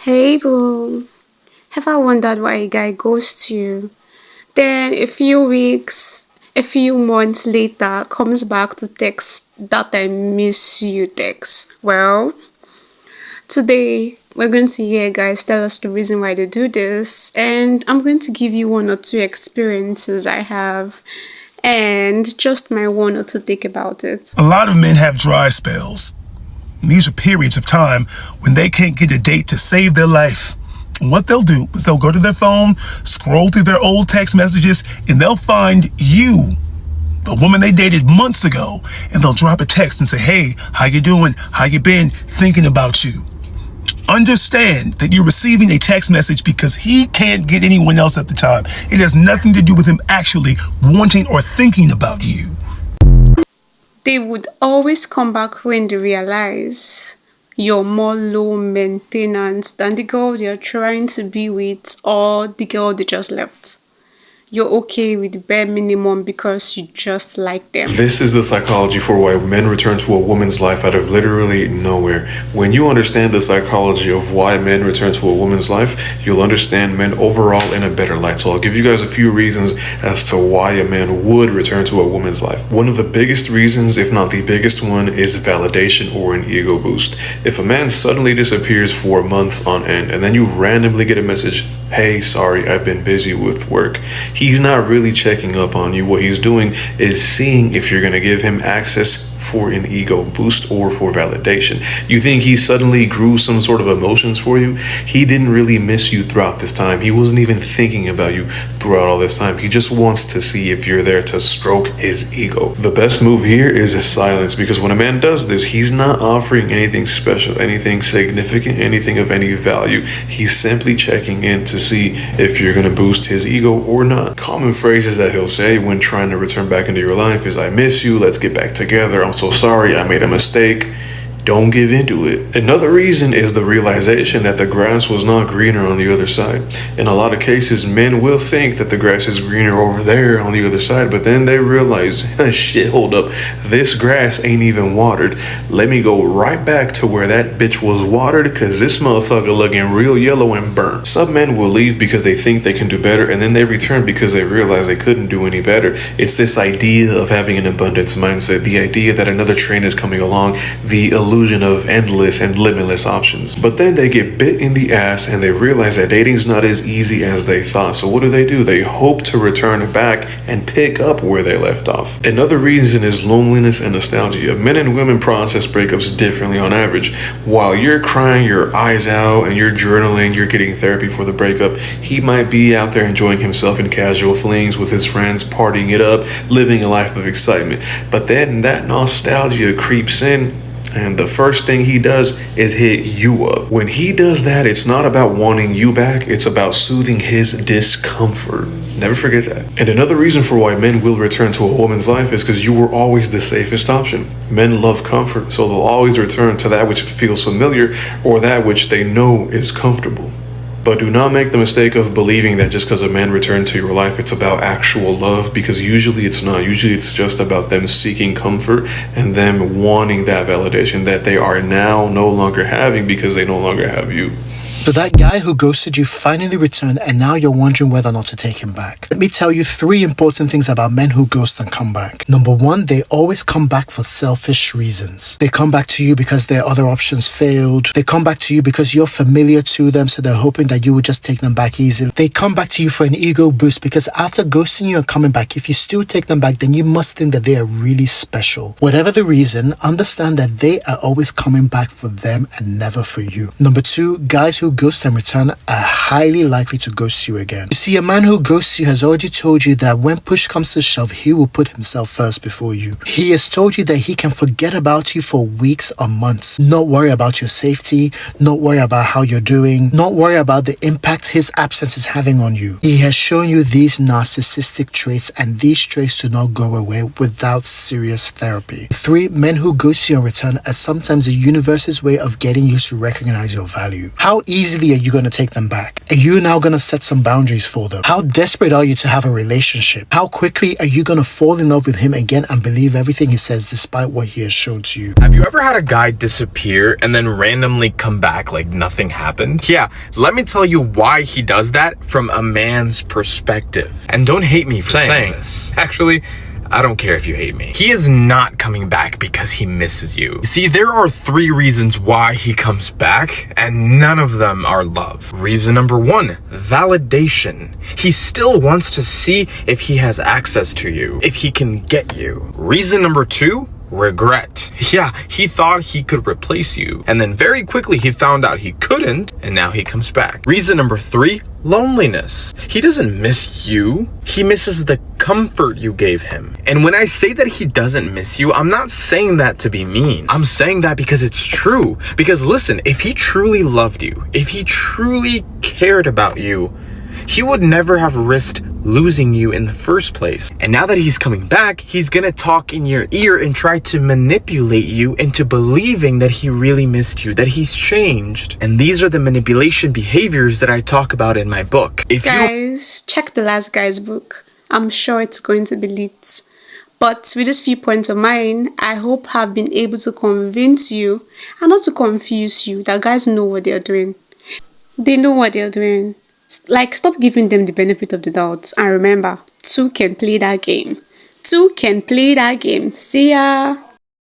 Hey boo, ever wondered why a guy ghosts you? Then a few weeks, a few months later comes back to text that I miss you text. Well, today we're going to hear guys tell us the reason why they do this, and I'm going to give you one or two experiences I have and just my one or two take about it. A lot of men have dry spells. These are periods of time when they can't get a date to save their life. And what they'll do is they'll go to their phone, scroll through their old text messages, and they'll find you, the woman they dated months ago, and they'll drop a text and say, "Hey, how you doing? How you been? Thinking about you." Understand that you're receiving a text message because he can't get anyone else at the time. It has nothing to do with him actually wanting or thinking about you. They would always come back when they realize you're more low maintenance than the girl they're trying to be with or the girl they just left. You're okay with the bare minimum because you just like them. This is the psychology for why men return to a woman's life out of literally nowhere. When you understand the psychology of why men return to a woman's life, you'll understand men overall in a better light. So I'll give you guys a few reasons as to why a man would return to a woman's life. One of the biggest reasons, if not the biggest one, is validation or an ego boost. If a man suddenly disappears for months on end and then you randomly get a message, "Hey, sorry, I've been busy with work," he's not really checking up on you. What he's doing is seeing if you're going to give him access for an ego boost or for validation. You think he suddenly grew some sort of emotions for you? He didn't really miss you throughout this time. He wasn't even thinking about you throughout all this time. He just wants to see if you're there to stroke his ego. The best move here is silence, because when a man does this, he's not offering anything special, anything significant, anything of any value. He's simply checking in to see if you're going to boost his ego or not. Common phrases that he'll say when trying to return back into your life is, "I miss you, let's get back together, I'm so sorry, I made a mistake." Don't give into it. Another reason is the realization that the grass was not greener on the other side. In a lot of cases, men will think that the grass is greener over there on the other side, but then they realize, shit, hold up, this grass ain't even watered. Let me go right back to where that bitch was watered, because this motherfucker looking real yellow and burnt. Some men will leave because they think they can do better, and then they return because they realize they couldn't do any better. It's this idea of having an abundance mindset, the idea that another train is coming along, the illusion of endless and limitless options. But then they get bit in the ass and they realize that dating's not as easy as they thought. So what do? They hope to return back and pick up where they left off. Another reason is loneliness and nostalgia. Men and women process breakups differently on average. While you're crying your eyes out and you're journaling, you're getting therapy for the breakup, he might be out there enjoying himself in casual flings with his friends, partying it up, living a life of excitement. But then that nostalgia creeps in, and the first thing he does is hit you up. When he does that, it's not about wanting you back, it's about soothing his discomfort. Never forget that. And another reason for why men will return to a woman's life is because you were always the safest option. Men love comfort, so they'll always return to that which feels familiar or that which they know is comfortable. But do not make the mistake of believing that just because a man returned to your life, it's about actual love, because usually it's not. Usually it's just about them seeking comfort and them wanting that validation that they are now no longer having because they no longer have you. So that guy who ghosted you finally returned, and now you're wondering whether or not to take him back. Let me tell you 3 important things about men who ghost and come back. Number 1, they always come back for selfish reasons. They come back to you because their other options failed. They come back to you because you're familiar to them, so they're hoping that you would just take them back easily. They come back to you for an ego boost because after ghosting you and coming back, if you still take them back, then you must think that they are really special. Whatever the reason, understand that they are always coming back for them and never for you. Number 2, guys who ghost and return are highly likely to ghost you again. You see, a man who ghosts you has already told you that when push comes to shove, he will put himself first before you. He has told you that he can forget about you for weeks or months, not worry about your safety, not worry about how you're doing, not worry about the impact his absence is having on you. He has shown you these narcissistic traits, and these traits do not go away without serious therapy. 3, men who ghost you and return are sometimes the universe's way of getting you to recognize your value. How easily are you going to take them back? back? Are you now going to set some boundaries for them? How desperate are you to have a relationship? How quickly are you going to fall in love with him again and believe everything he says despite what he has shown to you? Have you ever had a guy disappear and then randomly come back like nothing happened? Yeah, let me tell you why he does that from a man's perspective. And don't hate me for saying this. Actually, I don't care if you hate me. He is not coming back because he misses you. See, there are 3 reasons why he comes back, and none of them are love. Reason number 1, validation. He still wants to see if he has access to you, if he can get you. Reason number 2, regret. Yeah, he thought he could replace you, and then very quickly he found out he couldn't, and now he comes back. Reason number 3, loneliness. He doesn't miss you. He misses the comfort you gave him. And when I say that he doesn't miss you, I'm not saying that to be mean. I'm saying that because it's true. Because listen, if he truly loved you, if he truly cared about you, he would never have risked losing you in the first place. And now that he's coming back, he's gonna talk in your ear and try to manipulate you into believing that he really missed you, that he's changed. And these are the manipulation behaviors that I talk about in my book. Guys, check the last guy's book. I'm sure it's going to be lit. But with these few points of mine, I hope I've been able to convince you and not to confuse you that guys know what they're doing. They know what they're doing. Like, stop giving them the benefit of the doubt. And remember, 2 can play that game. 2 can play that game. See ya.